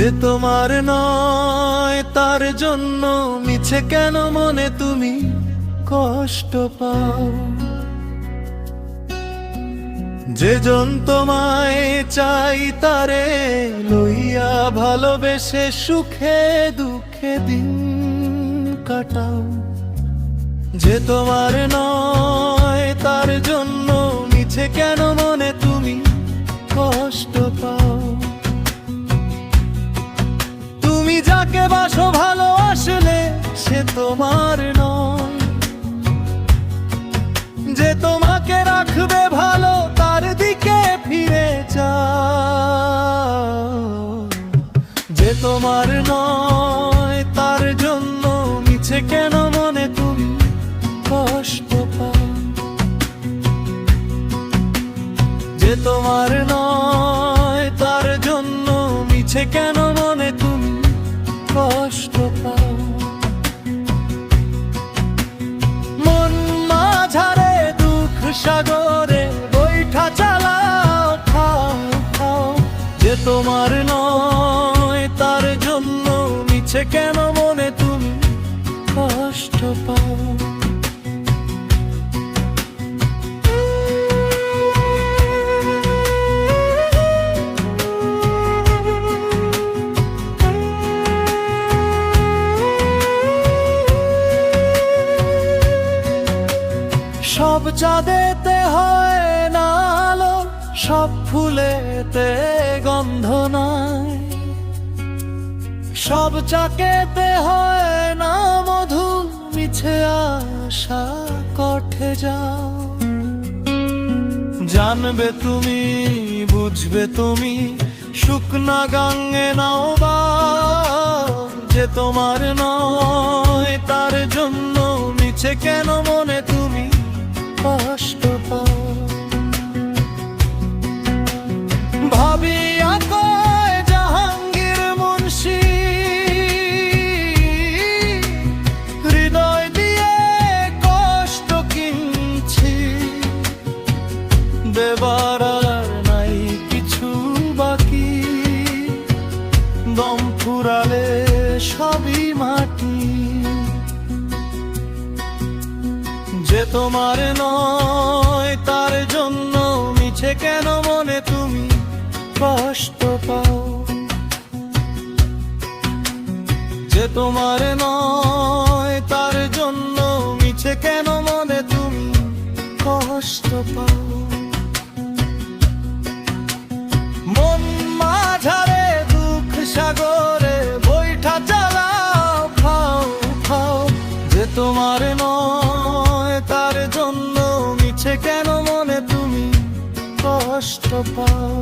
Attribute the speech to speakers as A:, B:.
A: যে তোমার নয় তার জন্য মিছে কেন মনে তুমি কষ্ট পাও। যেজন তোমায় চাই তারে লইয়া ভালোবেসে সুখে দুঃখে দিন কাটাও। যে তোমার নয় তার জন্য মিছে কেন মনে তুমি কষ্ট পাও। তুমি যাকে বাসো ভালোবাসলে সে তোমার নয়। যে তোমাকে রাখবে ভালো তার দিকে ফিরে যাও। যে তোমার নয় তার জন্য মিছে কেন মনে তুমি কষ্ট পাও। যে তোমার নয় তার জন্য মিছে কেন মনে তুমি কষ্ট পাও। মন মাঝারে দুঃখ সাগরে বৈঠা চালাও খাও খাও। যে তোমার নয় তার জন্য মিছে কেন মনে তুমি কষ্ট পাও। সব চাঁদেতে হয় না আলো, সব ফুলেতে গন্ধ নাই। সব চাকেতে হয় না মধু, মিছে আশা কঠে যাও। জানবে তুমি বুঝবে তুমি শুকনা গাঙ্গে নাও বা। যে তোমার নয় তার জন্য মিছে কেন মনে তুমি কষ্ট পাও। ভাবিয়া কয় জাহাঙ্গীর মুন্সি হৃদয় দিয়ে কষ্ট কিনছি। দেবার আর নাই কিছু বাকি, দম ফুরালে সবই মাটি। যে তোমার নয় তার জন্য মিছে কেন মনে তুমি কষ্ট পাও। যে তোমার নয় তার জন্য মিছে কেন মনে তুমি কষ্ট পাও। মন মাঝারে দুঃখ সাগরে বৈঠা চালাও খাও খাও। যে তোমার নয় তার জন্য মিছে কেন মনে তুমি কষ্ট পাও।